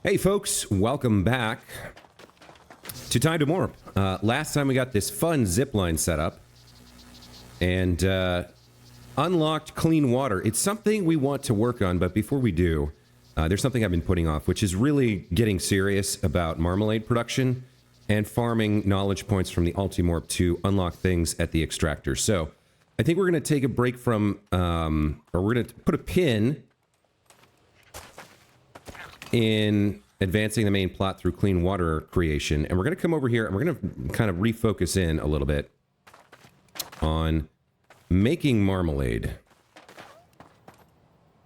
Hey folks, welcome back to Time to Morp. Last time we got this fun zipline set up and unlocked clean water. It's something we want to work on, but before we do, there's something I've been putting off, which is really getting serious about marmalade production and farming knowledge points from the ALTY Morp to unlock things at the extractor. So I think we're going to take a break from, or we're going to put a pin in advancing the main plot through clean water creation. And we're going to come over here and we're going to kind of refocus in a little bit on making marmalade.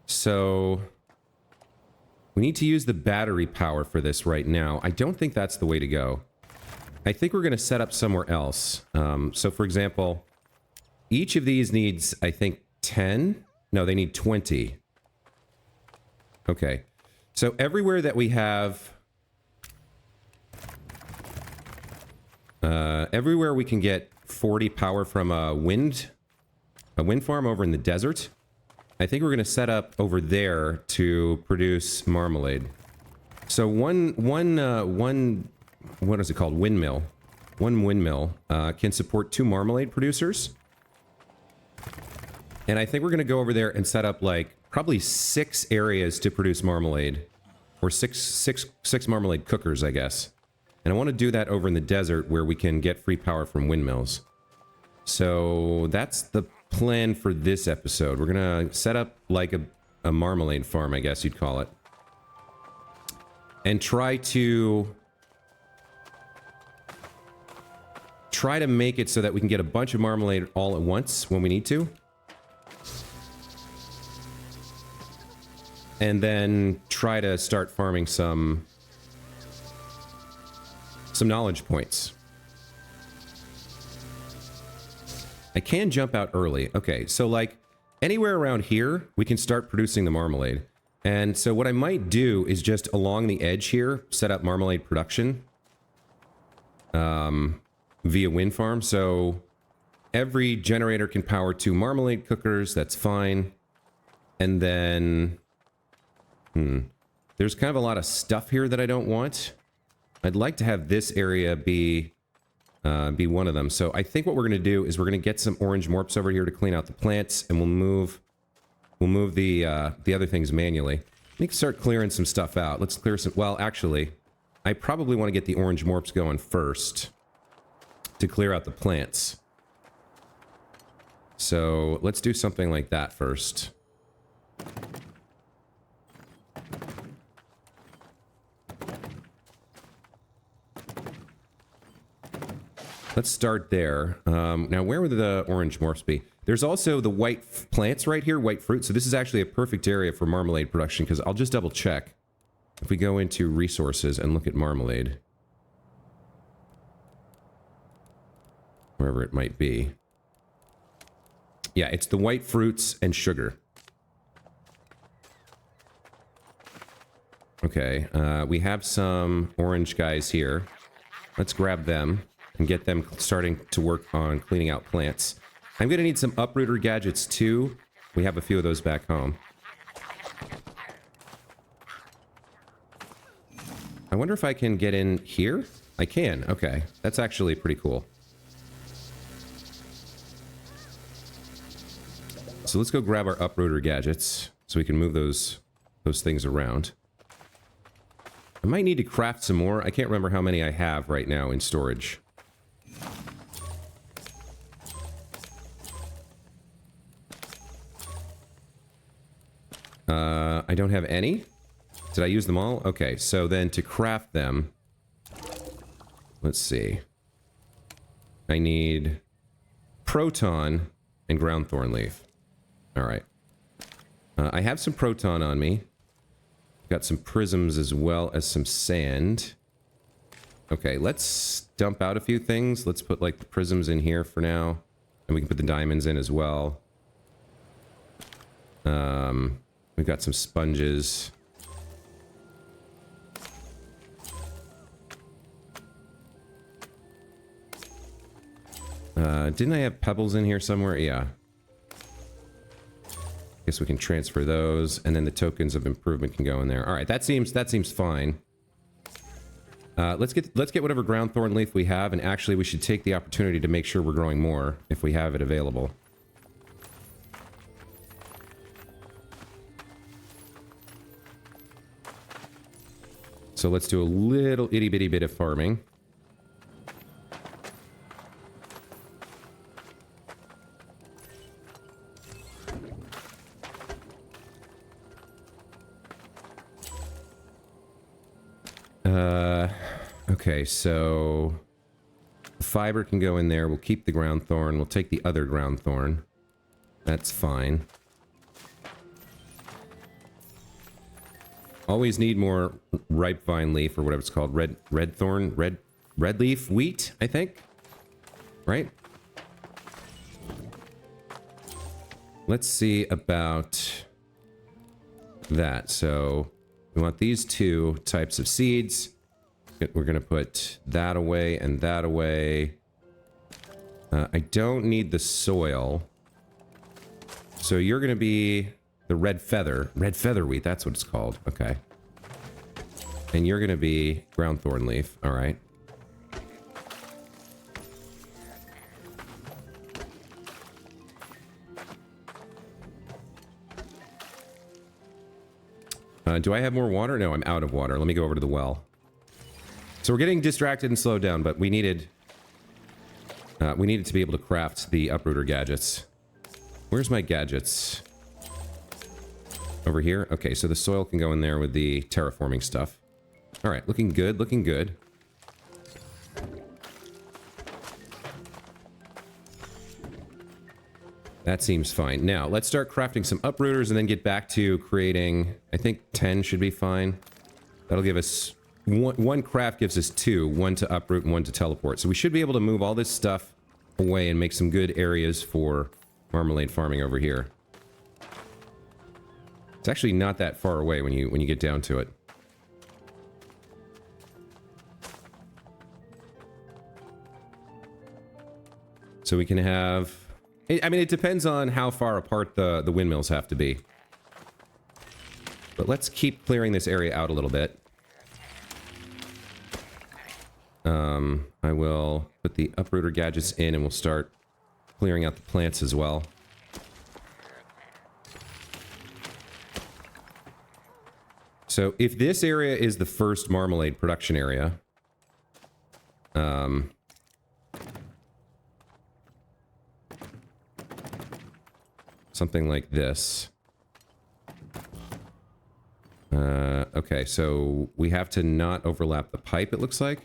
So we need to use the battery power for this right now. I don't think that's the way to go. I think we're going to set up somewhere else. So for example, each of these needs, I think 10. No, they need 20. Okay. So everywhere that we have, everywhere we can get 40 power from a wind farm over in the desert, I think we're going to set up over there to produce marmalade. So one what is it called? Windmill. One windmill can support 2 marmalade producers. And I think we're going to go over there and set up like probably 6 areas to produce marmalade, or six marmalade cookers, I guess. And I want to do that over in the desert where we can get free power from windmills. So that's the plan for this episode. We're going to set up like a marmalade farm, I guess you'd call it. And try to make it so that we can get a bunch of marmalade all at once when we need to. And then try to start farming some knowledge points. I can jump out early. Okay, so like anywhere around here, we can start producing the marmalade. And so what I might do is just along the edge here, set up marmalade production via wind farm. So every generator can power 2 marmalade cookers. That's fine. And then there's kind of a lot of stuff here that I don't want. I'd like to have this area be one of them. So I think what we're going to do is we're going to get some orange morps over here to clean out the plants, and we'll move the other things manually. We can start clearing some stuff out. Let's clear some. Well, actually, I probably want to get the orange morps going first to clear out the plants. So let's do something like that first. Let's start there. Now, where would the orange morphs be? There's also the white plants right here, white fruit. So this is actually a perfect area for marmalade production, because I'll just double check. If we go into resources and look at marmalade, wherever it might be. Yeah, it's the white fruits and sugar. Okay, we have some orange guys here. Let's grab them and get them starting to work on cleaning out plants. I'm going to need some uprooter gadgets too. We have a few of those back home. I wonder if I can get in here? I can. Okay. That's actually pretty cool. So let's go grab our uprooter gadgets so we can move those things around. I might need to craft some more. I can't remember how many I have right now in storage. I don't have any. Did I use them all? Okay, so then to craft them, let's see. I need proton and ground thorn leaf. All right. I have some proton on me. Got some prisms as well as some sand. Okay, let's dump out a few things. Let's put like the prisms in here for now. And we can put the diamonds in as well. We've got some sponges. Didn't I have pebbles in here somewhere? Yeah. Guess we can transfer those, and then the tokens of improvement can go in there. All right, that seems fine. Let's get whatever ground thorn leaf we have, and actually we should take the opportunity to make sure we're growing more if we have it available. So let's do a little itty bitty bit of farming. Okay, so the fiber can go in there. We'll keep the ground thorn. We'll take the other ground thorn. That's fine. Always need more ripe vine leaf or whatever it's called. Red leaf wheat, I think. Right? Let's see about that. So we want these two types of seeds. We're going to put that away and that away. I don't need the soil. So you're going to be the red feather wheat. That's what it's called. Okay. And you're going to be ground thorn leaf. All right. Do I have more water? No, I'm out of water. Let me go over to the well. So we're getting distracted and slowed down, but we needed to be able to craft the uprooter gadgets. Where's my gadgets? Over here? Okay, so the soil can go in there with the terraforming stuff. All right, looking good, looking good. That seems fine. Now, let's start crafting some uprooters and then get back to creating... I think 10 should be fine. That'll give us... One craft gives us 2. 1 to uproot and 1 to teleport. So we should be able to move all this stuff away and make some good areas for marmalade farming over here. It's actually not that far away when you get down to it. So we can have... I mean, it depends on how far apart the windmills have to be. But let's keep clearing this area out a little bit. I will put the uprooter gadgets in and we'll start clearing out the plants as well. So if this area is the first marmalade production area, something like this. Okay, so we have to not overlap the pipe, it looks like.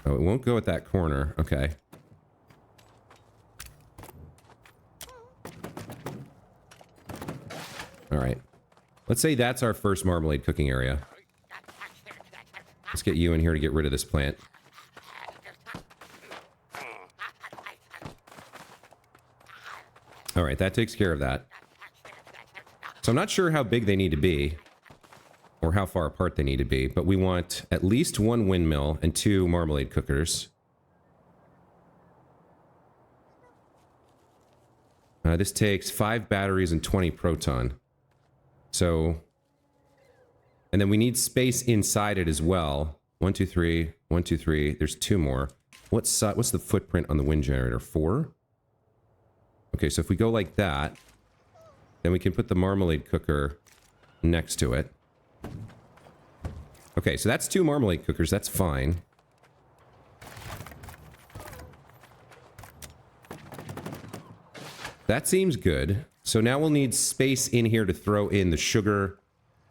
Oh, it won't go at that corner. Okay. All right. Let's say that's our first marmalade cooking area. Let's get you in here to get rid of this plant. All right, that takes care of that. So I'm not sure how big they need to be or how far apart they need to be, but we want at least 1 windmill and 2 marmalade cookers. This takes 5 batteries and 20 proton. So, and then we need space inside it as well. 1, 2, 3, 1, 2, 3. There's 2 more. What's the footprint on the wind generator? 4? Okay, so if we go like that, then we can put the marmalade cooker next to it. Okay, so that's 2 marmalade cookers. That's fine. That seems good. So now we'll need space in here to throw in the sugar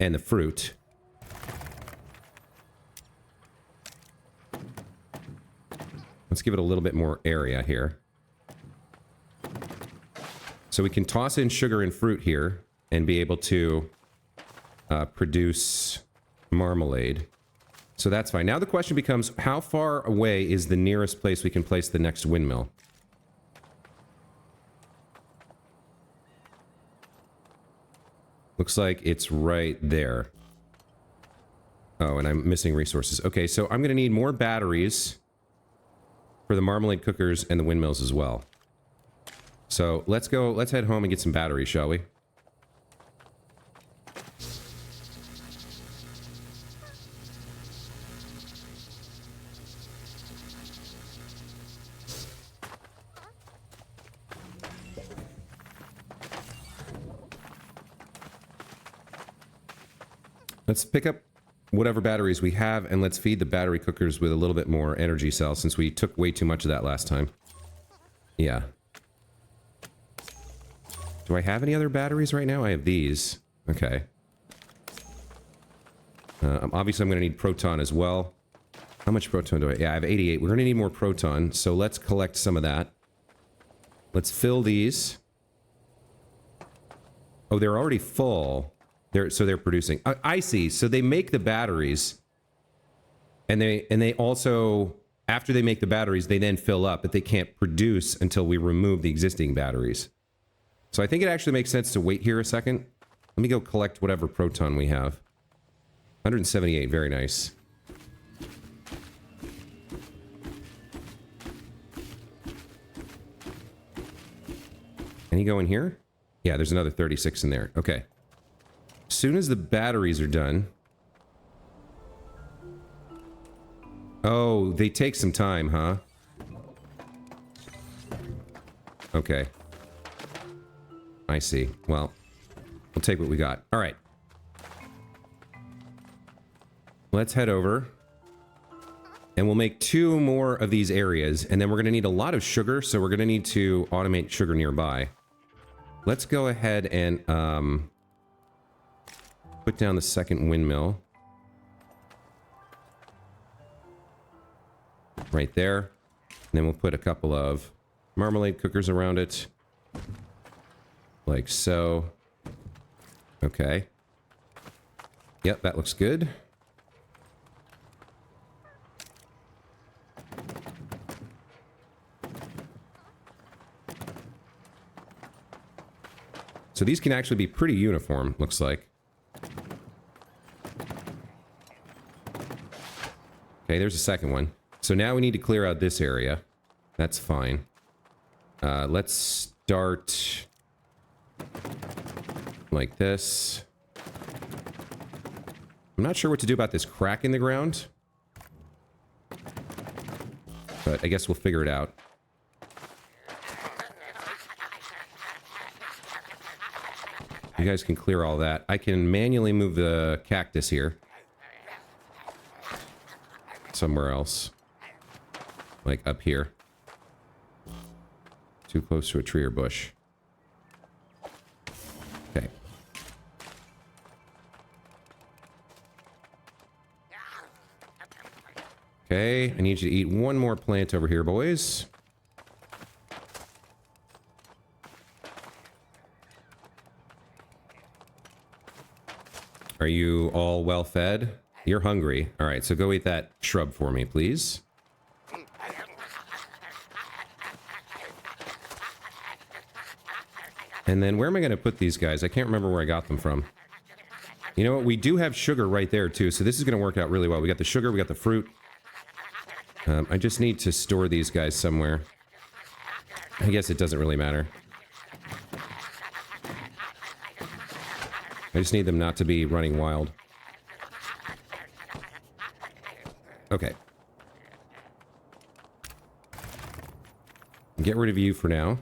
and the fruit. Let's give it a little bit more area here. So we can toss in sugar and fruit here and be able to produce marmalade. So that's fine. Now the question becomes, how far away is the nearest place we can place the next windmill? Looks like it's right there. Oh, and I'm missing resources. Okay, so I'm going to need more batteries for the marmalade cookers and the windmills as well. So let's head home and get some batteries, shall we? Let's pick up whatever batteries we have, and let's feed the battery cookers with a little bit more energy cells, since we took way too much of that last time. Yeah. Do I have any other batteries right now? I have these. Okay. Obviously, I'm going to need proton as well. How much proton do I... Yeah, I have 88. We're going to need more proton, so let's collect some of that. Let's fill these. Oh, they're already full. So they're producing. I see. So they make the batteries, and they also, after they make the batteries, they then fill up, but they can't produce until we remove the existing batteries. So I think it actually makes sense to wait here a second. Let me go collect whatever proton we have. 178. Very nice. Any go in here? Yeah, there's another 36 in there. Okay. As soon as the batteries are done... Oh, they take some time, huh? Okay. I see. Well, we'll take what we got. All right. Let's head over. And we'll make 2 more of these areas. And then we're going to need a lot of sugar, so we're going to need to automate sugar nearby. Let's go ahead and put down the second windmill. Right there. And then we'll put a couple of marmalade cookers around it. Like so. Okay. Yep, that looks good. So these can actually be pretty uniform, looks like. Okay, there's a second one. So now we need to clear out this area. That's fine. Let's start like this. I'm not sure what to do about this crack in the ground, but I guess we'll figure it out. You guys can clear all that. I can manually move the cactus here. Somewhere else. Like up here. Too close to a tree or bush. Okay. Okay, I need you to eat one more plant over here, boys. Are you all well fed? You're hungry. All right, so go eat that shrub for me, please. And then where am I going to put these guys? I can't remember where I got them from. You know what? We do have sugar right there, too, so this is going to work out really well. We got the sugar, we got the fruit. I just need to store these guys somewhere. I guess it doesn't really matter. I just need them not to be running wild. Okay. Get rid of you for now.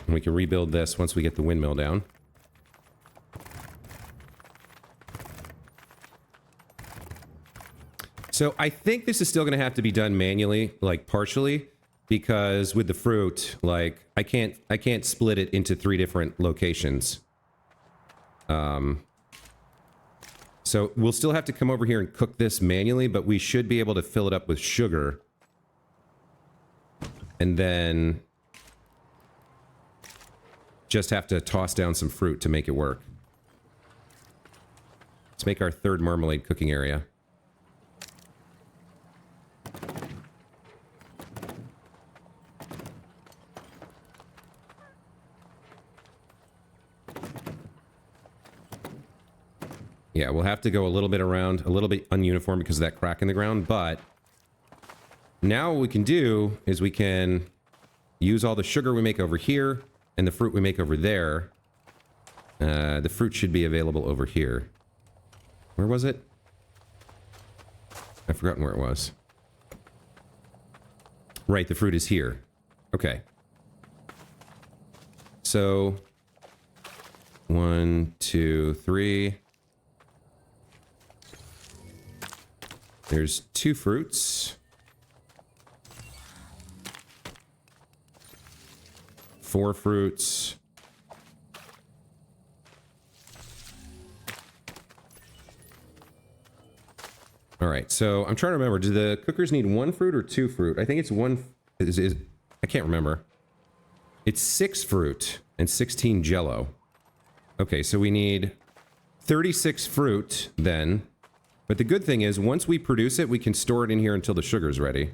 And we can rebuild this once we get the windmill down. So I think this is still going to have to be done manually, like partially, because with the fruit, like I can't split it into 3 different locations. So we'll still have to come over here and cook this manually, but we should be able to fill it up with sugar. And then just have to toss down some fruit to make it work. Let's make our 3rd marmalade cooking area. Yeah, we'll have to go a little bit around, a little bit ununiform because of that crack in the ground, but now what we can do is we can use all the sugar we make over here and the fruit we make over there. The fruit should be available over here. Where was it? I've forgotten where it was. Right, the fruit is here. Okay. So 1, 2, 3. There's 2 fruits. 4 fruits. All right, so I'm trying to remember. Do the cookers need 1 fruit or 2 fruit? I think it's 1. I can't remember. It's 6 fruit and 16 jello. Okay, so we need 36 fruit then. But the good thing is, once we produce it, we can store it in here until the sugar's ready.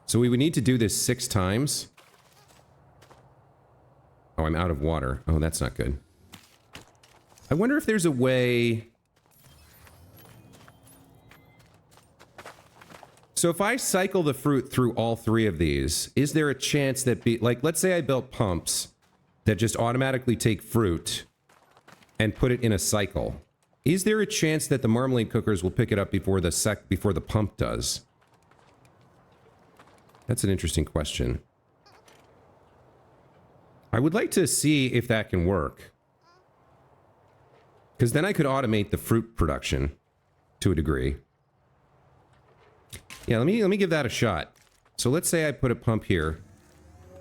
So we would need to do this 6 times. Oh, I'm out of water. Oh, that's not good. I wonder if there's a way... So if I cycle the fruit through all 3 of these, is there a chance that like, let's say I built pumps that just automatically take fruit and put it in a cycle. Is there a chance that the marmalade cookers will pick it up before the pump does? That's an interesting question. I would like to see if that can work. Because then I could automate the fruit production to a degree. Yeah, let me give that a shot. So let's say I put a pump here,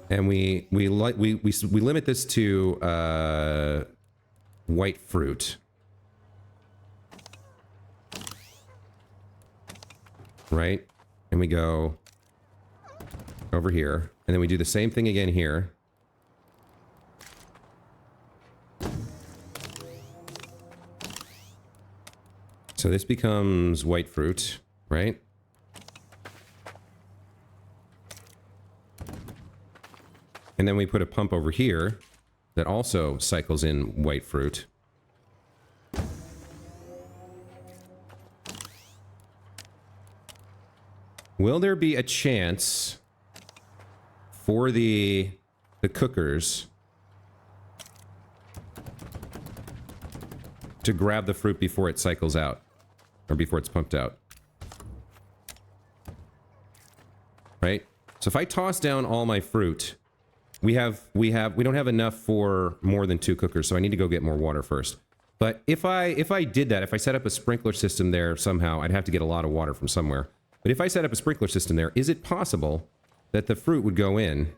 and we limit this to white fruit. Right? And we go over here, and then we do the same thing again here. So this becomes white fruit, right? And then we put a pump over here that also cycles in white fruit. Will there be a chance for the cookers to grab the fruit before it cycles out? Or before it's pumped out? Right? So if I toss down all my fruit, we don't have enough for more than 2 cookers, so I need to go get more water first. But if I did that, if I set up a sprinkler system there somehow, I'd have to get a lot of water from somewhere. But if I set up a sprinkler system there, is it possible that the fruit would go in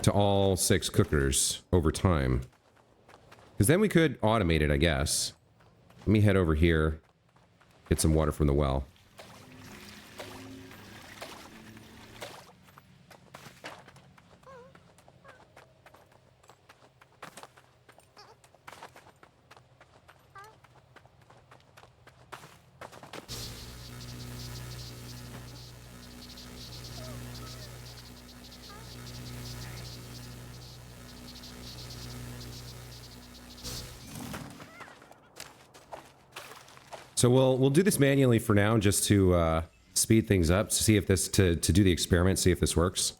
to all 6 cookers over time? Because then we could automate it, I guess. Let me head over here, get some water from the well. So we'll do this manually for now, just to speed things up, to see if this to do the experiment, see if this works.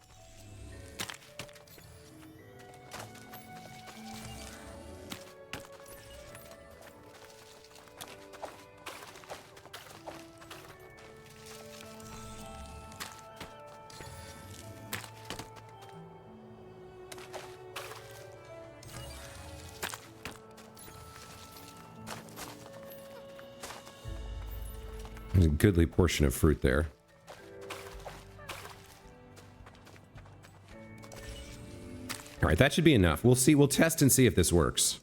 There's a goodly portion of fruit there. All right, that should be enough. We'll see. We'll test and see if this works.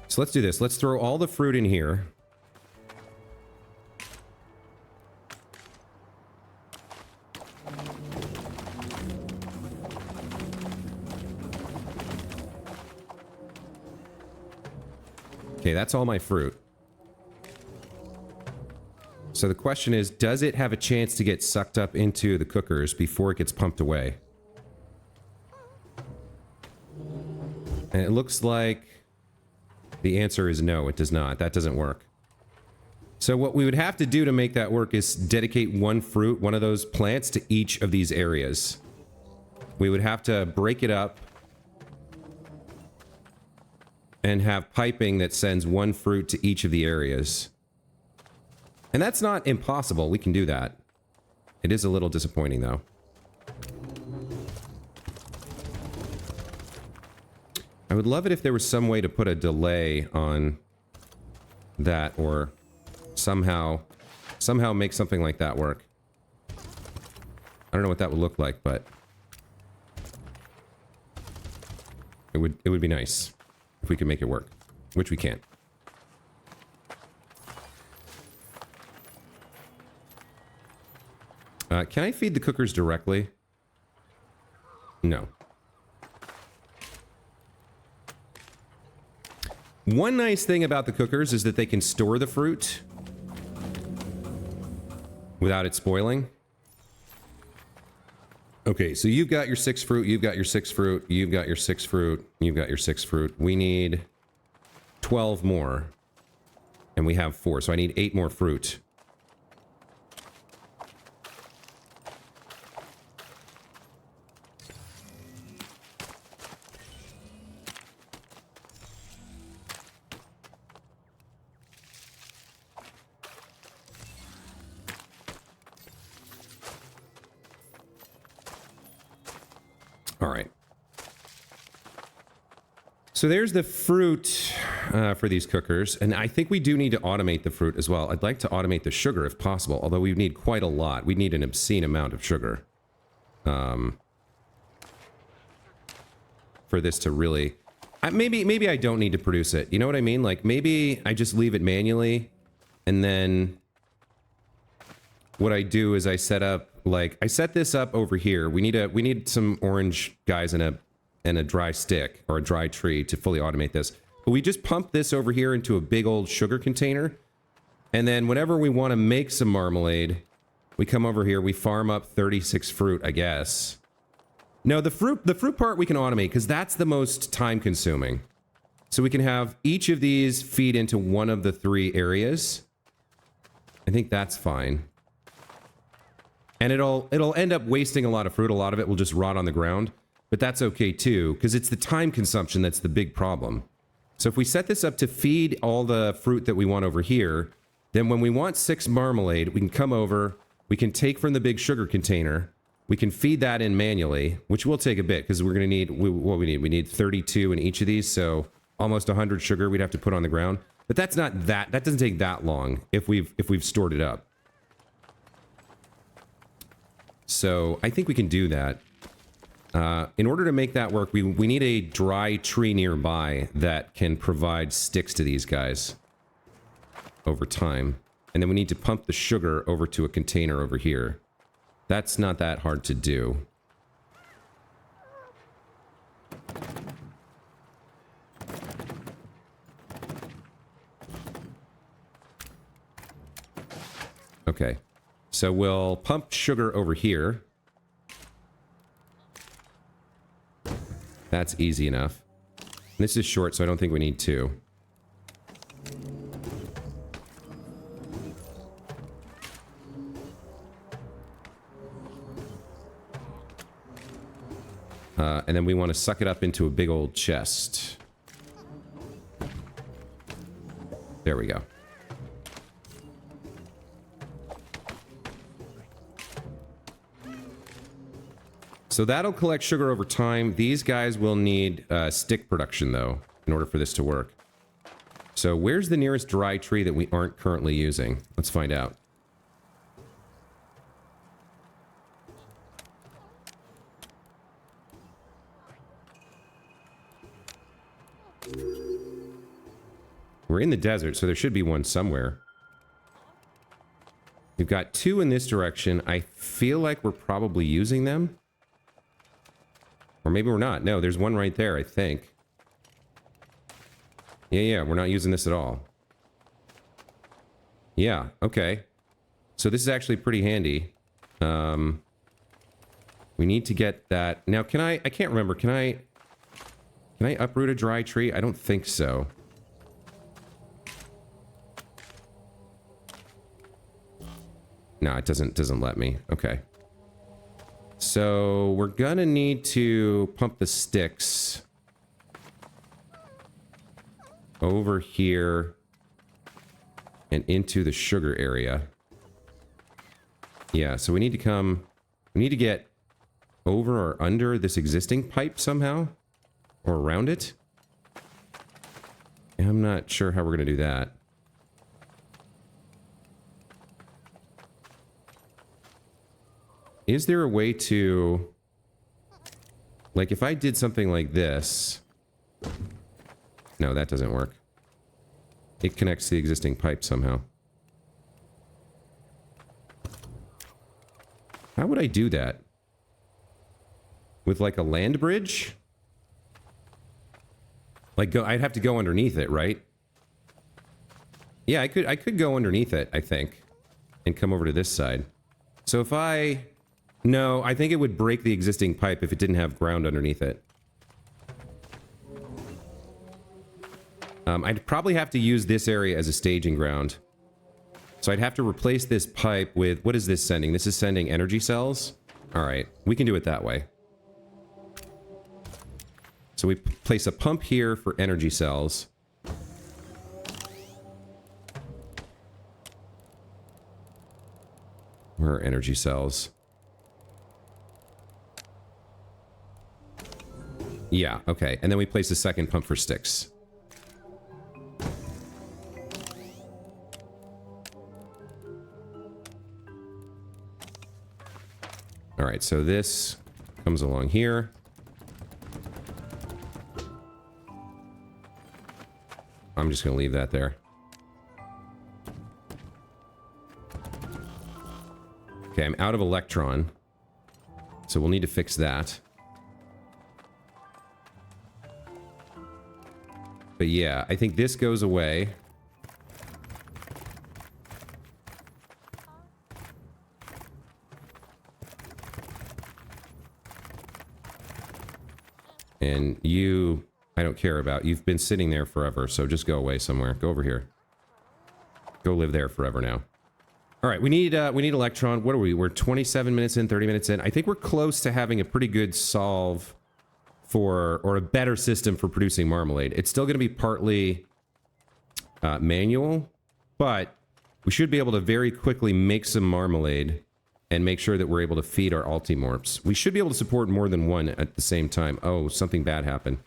So let's do this. Let's throw all the fruit in here. Okay, that's all my fruit. So the question is, does it have a chance to get sucked up into the cookers before it gets pumped away? And it looks like the answer is no, it does not. That doesn't work. So what we would have to do to make that work is dedicate one fruit, one of those plants, to each of these areas. We would have to break it up and have piping that sends one fruit to each of the areas. And that's not impossible. We can do that. It is a little disappointing, though. I would love it if there was some way to put a delay on that, or somehow make something like that work. I don't know what that would look like, but it would be nice if we could make it work, which we can't. Can I feed the cookers directly? No. One nice thing about the cookers is that they can store the fruit without it spoiling. Okay, so you've got your 6 fruit, you've got your 6 fruit, you've got your 6 fruit, you've got your 6 fruit. We need 12 more. And we have 4, so I need 8 more fruit. All right. So there's the fruit for these cookers, and I think we do need to automate the fruit as well. I'd like to automate the sugar if possible, although we need quite a lot. We need an obscene amount of sugar for this to really... maybe I don't need to produce it. You know what I mean? Like, maybe I just leave it manually, and then what I do is I set up, like, I set this up over here. We need some orange guys in a dry stick or a dry tree to fully automate this. But we just pump this over here into a big old sugar container. And then whenever we want to make some marmalade, we come over here, we farm up 36 fruit, I guess. No, the fruit part we can automate because that's the most time consuming. So we can have each of these feed into one of the 3 areas. I think that's fine. And it'll end up wasting a lot of fruit. A lot of it will just rot on the ground. But that's okay too, because it's the time consumption that's the big problem. So if we set this up to feed all the fruit that we want over here, then when we want 6 marmalade, we can come over, we can take from the big sugar container, we can feed that in manually, which will take a bit, because we're going to need, we need 32 in each of these, so almost 100 sugar we'd have to put on the ground. But that's not that doesn't take that long if we've stored it up. So I think we can do that. In order to make that work, we need a dry tree nearby that can provide sticks to these guys over time. And then we need to pump the sugar over to a container over here. That's not that hard to do. Okay. So we'll pump sugar over here. That's easy enough. This is short, so I don't think we need 2. And then we want to suck it up into a big old chest. There we go. So that'll collect sugar over time. These guys will need stick production, though, in order for this to work. So where's the nearest dry tree that we aren't currently using? Let's find out. We're in the desert, so there should be one somewhere. We've got 2 in this direction. I feel like we're probably using them. Or maybe we're not. No, there's one right there, I think. Yeah, we're not using this at all. Yeah, okay. So this is actually pretty handy. We need to get that. Now, I can't remember. Can I uproot a dry tree? I don't think so. No, it doesn't let me. Okay. So we're gonna need to pump the sticks over here and into the sugar area. Yeah, so we need to get over or under this existing pipe somehow, or around it. I'm not sure how we're going to do that. Is there a way to, like, if I did something like this? No, that doesn't work. It connects to the existing pipe somehow. How would I do that? With like a land bridge? Like I'd have to go underneath it, right? Yeah, I could go underneath it, I think, and come over to this side. So if no, I think it would break the existing pipe if it didn't have ground underneath it. I'd probably have to use this area as a staging ground. So I'd have to replace this pipe with... What is this sending? This is sending energy cells? Alright, we can do it that way. So we place a pump here for energy cells. Where are energy cells? Yeah, okay. And then we place a second pump for sticks. Alright, so this comes along here. I'm just going to leave that there. Okay, I'm out of electron. So we'll need to fix that. But yeah, I think this goes away. And you, I don't care about. You've been sitting there forever, so just go away somewhere. Go over here. Go live there forever now. All right, we need electron. What are we? We're 27 minutes in, 30 minutes in. I think we're close to having a pretty good solve for, or a better system for producing marmalade. It's still going to be partly manual, but we should be able to very quickly make some marmalade and make sure that we're able to feed our ALTY morps. We should be able to support more than one at the same time. Oh, something bad happened.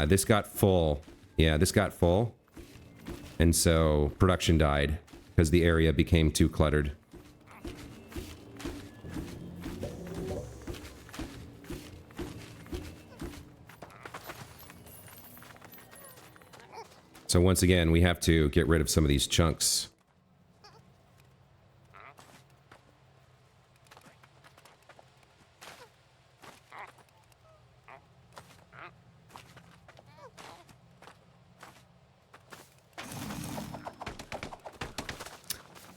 This got full. Yeah, this got full. And so production died because the area became too cluttered. So once again, we have to get rid of some of these chunks.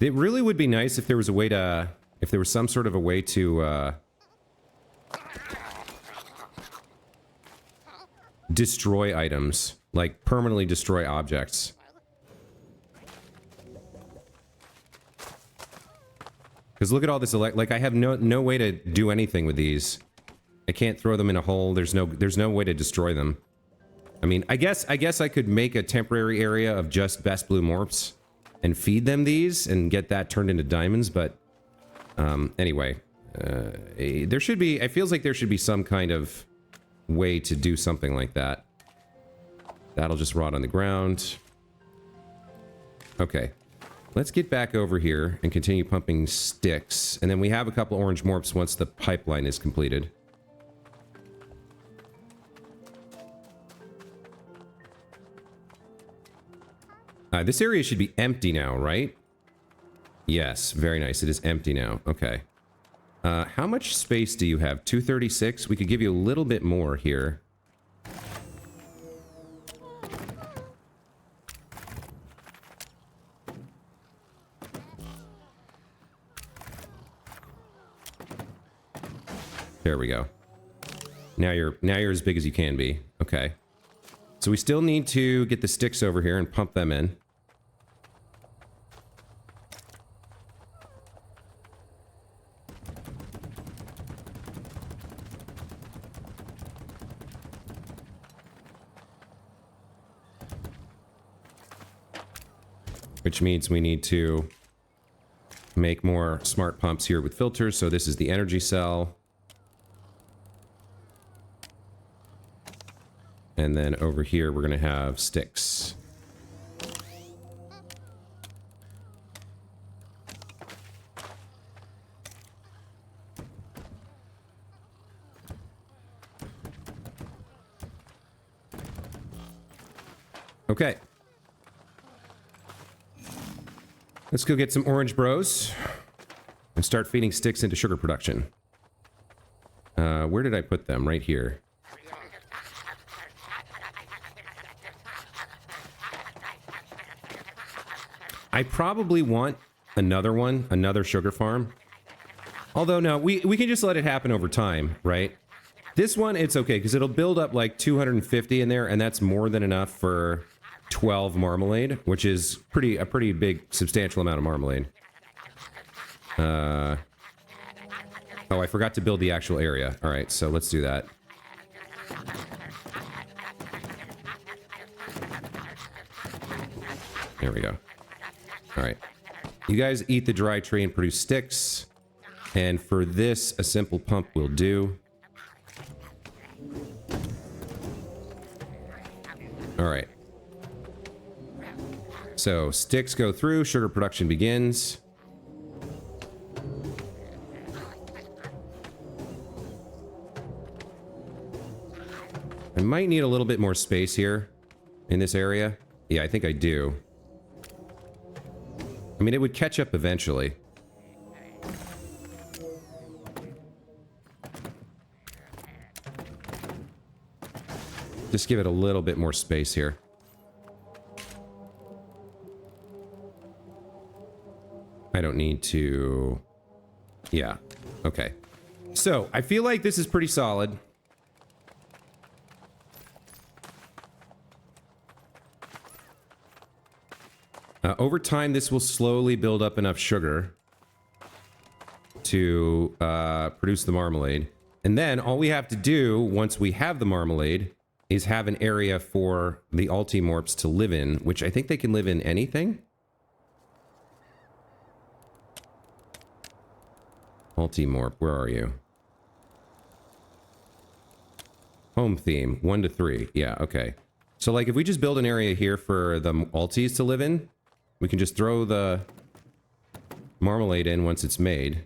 It really would be nice if there was a way to, if there was some sort of a way to destroy items, like permanently destroy objects. Because look at all this, like I have no way to do anything with these. I can't throw them in a hole. There's no way to destroy them. I mean, I guess I could make a temporary area of just best blue morps and feed them these and get that turned into diamonds, but anyway, there should be, it feels like there should be some kind of way to do something like that. That'll just rot on the ground. Okay, let's get back over here and continue pumping sticks, and then we have a couple orange morps once the pipeline is completed. This area should be empty now, right? Yes, very nice. It is empty now. Okay. How much space do you have? 236? We could give you a little bit more here. There we go. Now you're as big as you can be. Okay. So we still need to get the sticks over here and pump them in. which means we need to make more smart pumps here with filters. So this is the energy cell. And then over here, we're going to have sticks. Okay. Let's go get some orange bros and start feeding sticks into sugar production. Where did I put them? Right here. I probably want another sugar farm. Although, no, we can just let it happen over time, right? This one, it's okay, because it'll build up like 250 in there, and that's more than enough for 12 marmalade, which is a pretty big, substantial amount of marmalade. Oh, I forgot to build the actual area. All right, so let's do that. There we go. All right. You guys eat the dry tree and produce sticks. And for this, a simple pump will do. All right. So sticks go through, sugar production begins. I might need a little bit more space here in this area. Yeah, I think I do. I mean, it would catch up eventually. Just give it a little bit more space here. I don't need to... Yeah. Okay. So, I feel like this is pretty solid. Over time, this will slowly build up enough sugar to produce the marmalade. And then all we have to do, once we have the marmalade, is have an area for the ALTY morps to live in, which I think they can live in anything. ALTY morp, where are you? Home theme, 1 to 3. Yeah, okay. So, like, if we just build an area here for the ALTYs to live in, we can just throw the marmalade in once it's made.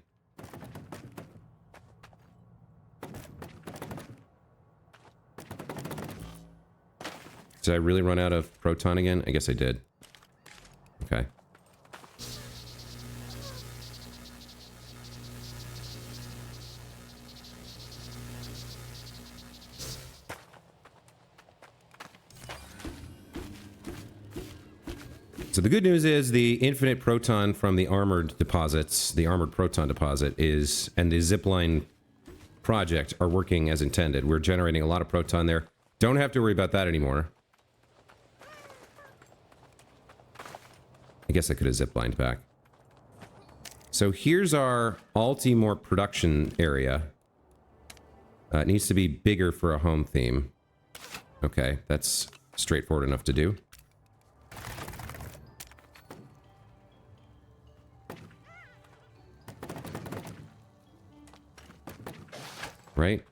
Did I really run out of proton again? I guess I did. Okay. So the good news is the infinite proton from the armored deposits, the armored proton deposit is, and the zipline project are working as intended. We're generating a lot of proton there. Don't have to worry about that anymore. I guess I could have ziplined back. So here's our ALTY morp production area. It needs to be bigger for a home theme. Okay, that's straightforward enough to do. Right?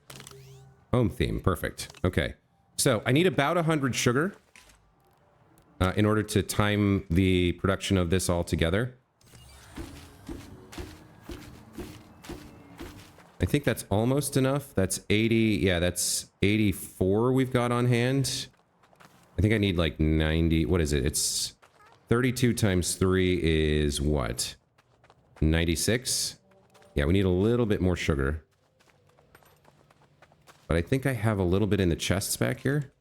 Home theme, perfect. Okay, so I need about 100 sugar in order to time the production of this all together. I think that's almost enough. That's 80, yeah, that's 84 we've got on hand. I think I need like 90, what is it? It's 32 times 3 is what? 96? Yeah, we need a little bit more sugar. But I think I have a little bit in the chests back here.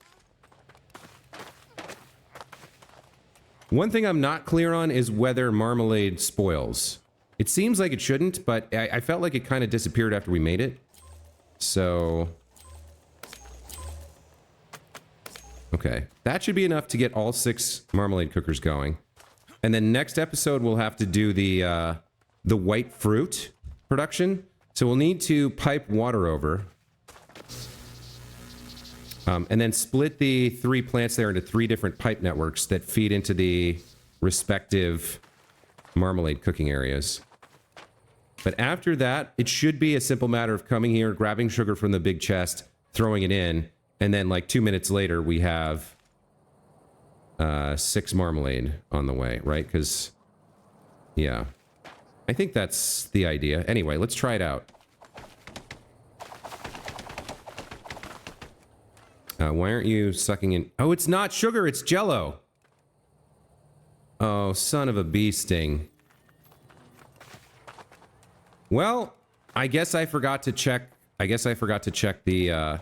One thing I'm not clear on is whether marmalade spoils. It seems like it shouldn't, but I felt like it kind of disappeared after we made it. So... okay, that should be enough to get all 6 marmalade cookers going. And then next episode we'll have to do the white fruit production. So we'll need to pipe water over. And then split the 3 plants there into 3 different pipe networks that feed into the respective marmalade cooking areas. But after that, it should be a simple matter of coming here, grabbing sugar from the big chest, throwing it in, and then like 2 minutes later, we have 6 marmalade on the way, right? Because, yeah. I think that's the idea. Anyway, let's try it out. Why aren't you sucking in? Oh, it's not sugar, it's Jell-O. Oh, son of a bee sting. Well, I guess I forgot to check. The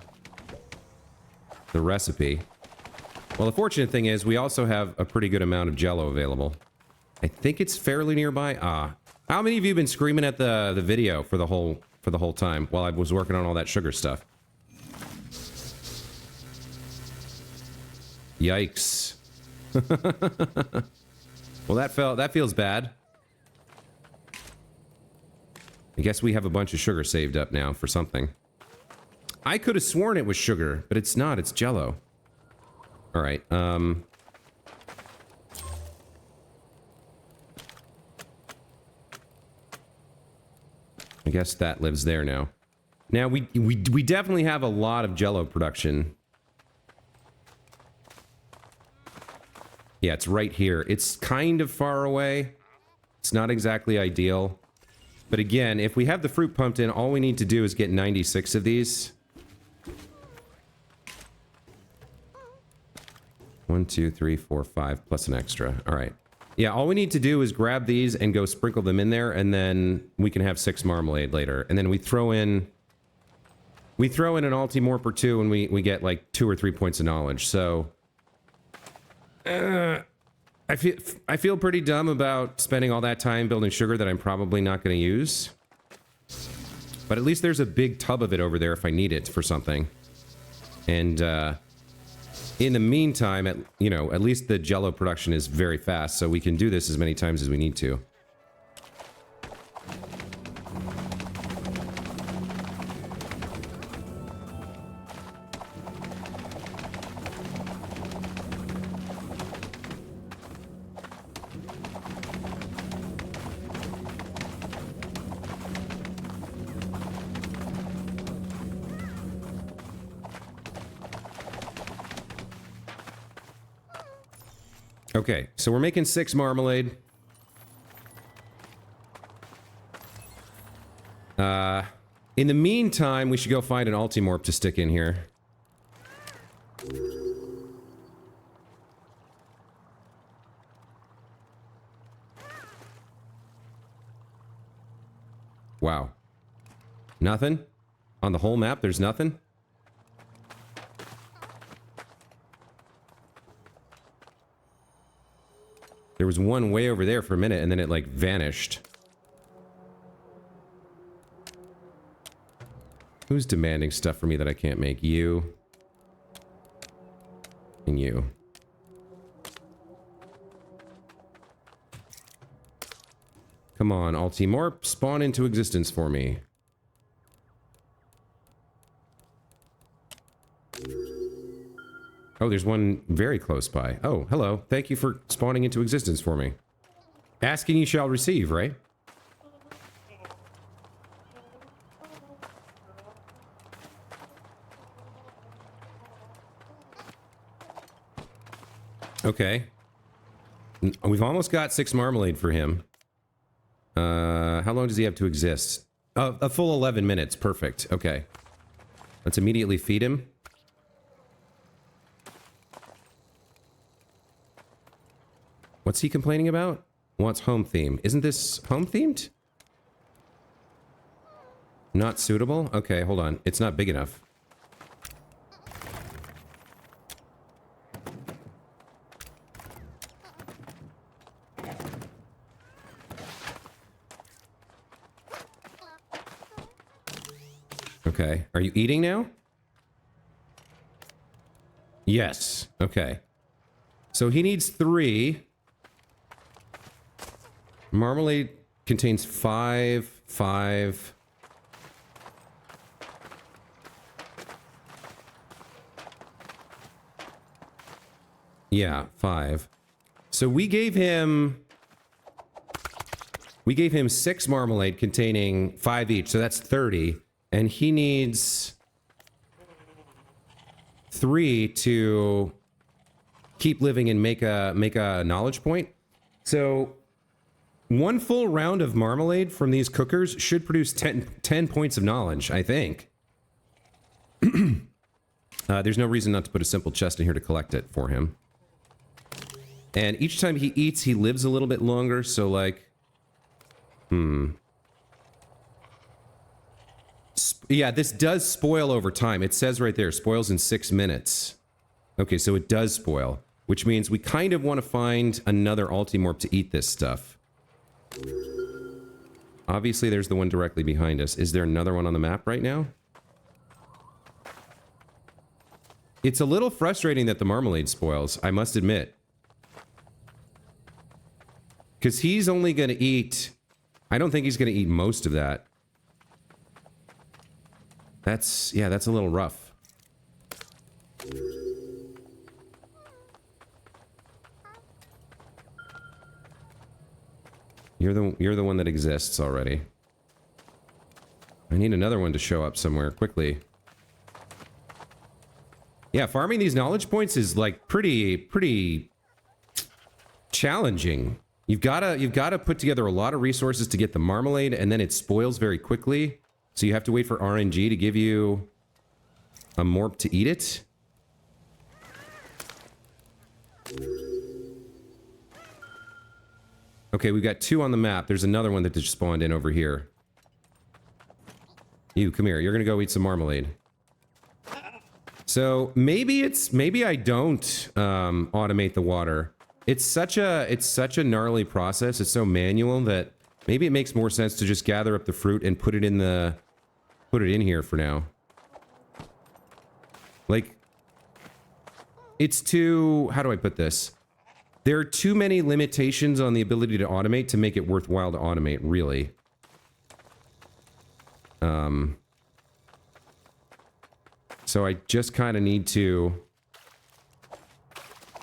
recipe. Well, the fortunate thing is we also have a pretty good amount of Jell-O available. I think it's fairly nearby. How many of you have been screaming at the video for the whole time while I was working on all that sugar stuff? Yikes. Well, that feels bad. I guess we have a bunch of sugar saved up now for something. I could have sworn it was sugar, but it's not. It's Jell-O. All right. I guess that lives there now. Now we definitely have a lot of Jell-O production. Yeah, it's right here. It's kind of far away. It's not exactly ideal. But again, if we have the fruit pumped in, all we need to do is get 96 of these. 1, 2, 3, 4, 5, plus an extra. All right. Yeah, all we need to do is grab these and go sprinkle them in there, and then we can have 6 marmalade later. And then we throw in an ALTY morp or 2, and we get like 2 or 3 points of knowledge. So I feel pretty dumb about spending all that time building sugar that I'm probably not going to use. But at least there's a big tub of it over there if I need it for something. And in the meantime, at least the Jell-O production is very fast, so we can do this as many times as we need to. Okay, so we're making 6 marmalade. In the meantime, we should go find an ALTY morp to stick in here. Wow. Nothing? On the whole map, there's nothing? There was one way over there for a minute, and then it, like, vanished. Who's demanding stuff for me that I can't make? You. And you. Come on, ALTY morp, spawn into existence for me. Oh, there's one very close by. Oh, hello. Thank you for spawning into existence for me. Asking you shall receive, right? Okay. We've almost got 6 marmalade for him. How long does he have to exist? A full 11 minutes. Perfect. Okay. Let's immediately feed him. What's he complaining about? Wants home theme. Isn't this home themed? Not suitable? Okay, hold on. It's not big enough. Okay. Are you eating now? Yes. Okay. So he needs 3. Marmalade contains 5, 5. Yeah, 5. So we gave him 6 marmalade containing 5 each, so that's 30, and he needs 3 to keep living and make a knowledge point. So 1 full round of marmalade from these cookers should produce 10 points of knowledge, I think. There's no reason not to put a simple chest in here to collect it for him. And each time he eats, he lives a little bit longer, so like... Yeah, this does spoil over time. It says right there, spoils in 6 minutes. Okay, so it does spoil, which means we kind of want to find another ALTY morp to eat this stuff. Obviously, there's the one directly behind us. Is there another one on the map right now? It's a little frustrating that the marmalade spoils, I must admit. Because he's only going to eat... I don't think he's going to eat most of that. Yeah, that's a little rough. You're the one that exists already. I need another one to show up somewhere quickly. Yeah, farming these knowledge points is like pretty challenging. You've gotta put together a lot of resources to get the marmalade, and then it spoils very quickly. So you have to wait for RNG to give you a morp to eat it. Okay, we've got 2 on the map. There's another one that just spawned in over here. You, come here. You're gonna go eat some marmalade. So maybe I don't automate the water. It's such a gnarly process. It's so manual that maybe it makes more sense to just gather up the fruit and put it in here for now. Like, it's too, how do I put this? There are too many limitations on the ability to automate to make it worthwhile to automate, really. So I just kind of need to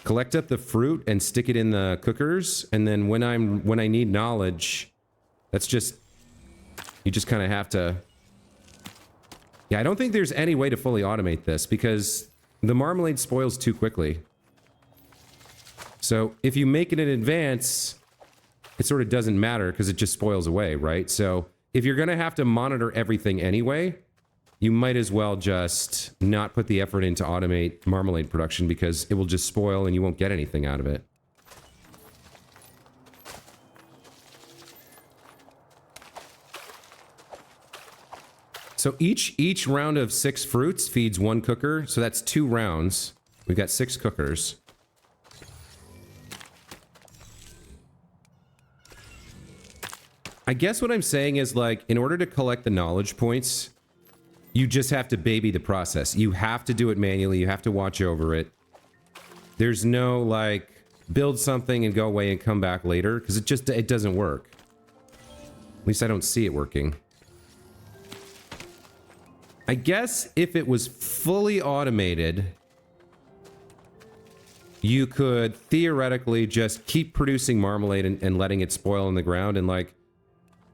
collect up the fruit and stick it in the cookers, and then when I need knowledge, that's just, you just kind of have to... Yeah, I don't think there's any way to fully automate this because the marmalade spoils too quickly. So if you make it in advance, it sort of doesn't matter because it just spoils away, right? So if you're going to have to monitor everything anyway, you might as well just not put the effort into automate marmalade production because it will just spoil and you won't get anything out of it. So each round of 6 fruits feeds 1 cooker, so that's 2 rounds. We've got 6 cookers. I guess what I'm saying is, like, in order to collect the knowledge points, you just have to baby the process. You have to do it manually. You have to watch over it. There's no, like, build something and go away and come back later, because it doesn't work. At least I don't see it working. I guess if it was fully automated, you could theoretically just keep producing marmalade and letting it spoil in the ground, and, like,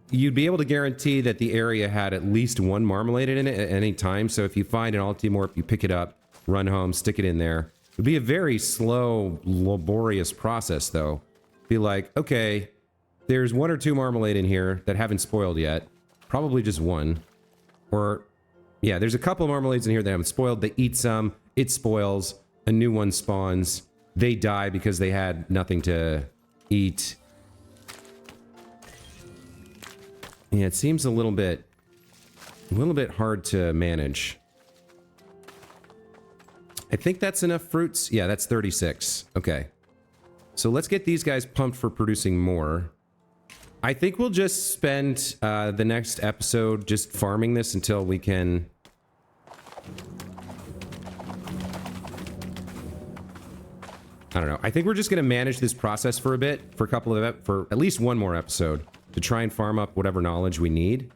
you'd be able to guarantee that the area had at least 1 marmalade in it at any time. So if you find an ALTY morp, you pick it up, run home, stick it in there. It would be a very slow, laborious process, though. Be like, okay, there's 1 or 2 marmalade in here that haven't spoiled yet. Probably just 1. Or, yeah, there's a couple of marmalades in here that haven't spoiled. They eat some, it spoils, a new one spawns. They die because they had nothing to eat. Yeah, it seems a little bit hard to manage. I think that's enough fruits. Yeah, that's 36. Okay. So let's get these guys pumped for producing more. I think we'll just spend the next episode just farming this until we can... I don't know. I think we're just going to manage this process for a bit, for at least 1 more episode, to try and farm up whatever knowledge we need.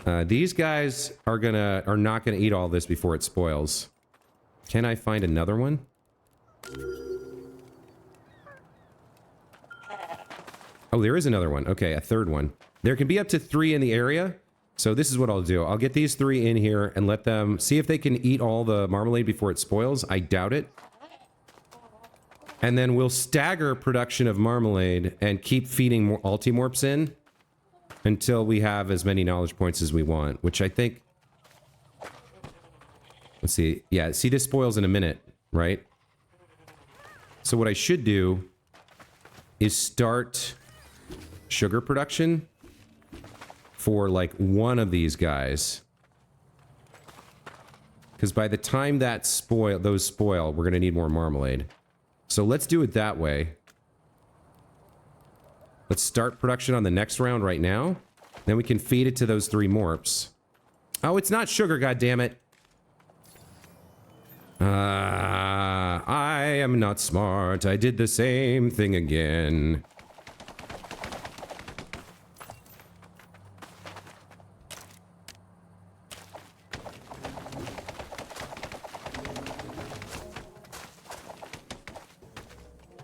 These guys are not gonna eat all this before it spoils. Can I find another one? Oh, there is another one. Okay, a third one. There can be up to 3 in the area. So this is what I'll do. I'll get these 3 in here and let them see if they can eat all the marmalade before it spoils. I doubt it. And then we'll stagger production of marmalade and keep feeding more ALTY morps in until we have as many knowledge points as we want, which I think... Let's see. Yeah, see, this spoils in a minute, right? So what I should do is start sugar production for, like, one of these guys. Because by the time that those spoil, we're going to need more marmalade. So let's do it that way. Let's start production on the next round right now. Then we can feed it to those 3 morps. Oh, it's not sugar, goddammit. I am not smart. I did the same thing again.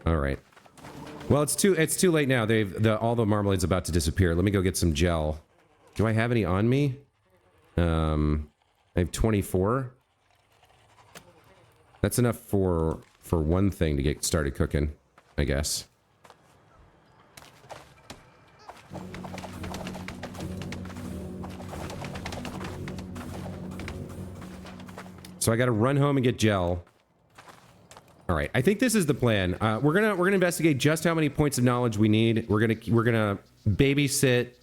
All right. Well, it's too late now. All the marmalade's about to disappear. Let me go get some gel. Do I have any on me? I have 24. That's enough for one thing to get started cooking, I guess. So I got to run home and get gel. All right, I think this is the plan. We're gonna investigate just how many points of knowledge we need. We're gonna babysit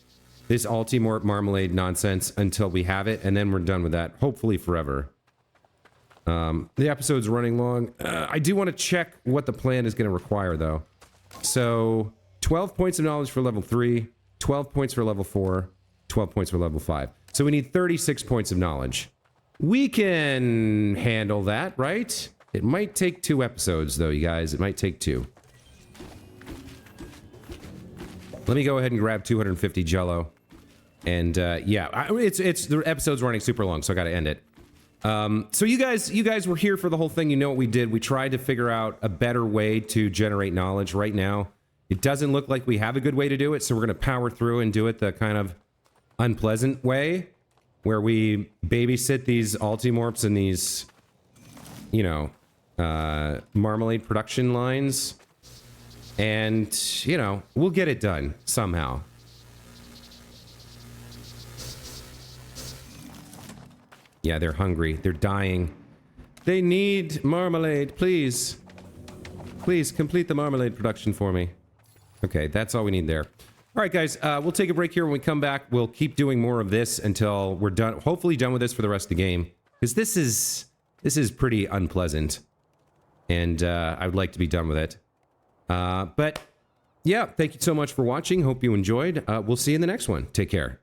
this ALTY morp marmalade nonsense until we have it, and then we're done with that. Hopefully forever. The episode's running long. I do want to check what the plan is going to require, though. So 12 points of knowledge for level 3, 12 points for level 4, 12 points for level 5. So we need 36 points of knowledge. We can handle that, right? It might take 2 episodes, though, you guys. It might take 2. Let me go ahead and grab 250 Jello. And, yeah, the episode's running super long, so I gotta end it. So you guys were here for the whole thing. You know what we did. We tried to figure out a better way to generate knowledge right now. It doesn't look like we have a good way to do it, so we're gonna power through and do it the kind of unpleasant way, where we babysit these ALTY morps and these, you know, marmalade production lines. And, you know, we'll get it done somehow. Yeah, they're hungry. They're dying. They need marmalade, please. Please, complete the marmalade production for me. Okay, that's all we need there. All right, guys, we'll take a break here. When we come back, we'll keep doing more of this until we're done, hopefully done with this for the rest of the game. Because this is pretty unpleasant. And I would like to be done with it. But, yeah, thank you so much for watching. Hope you enjoyed. We'll see you in the next one. Take care.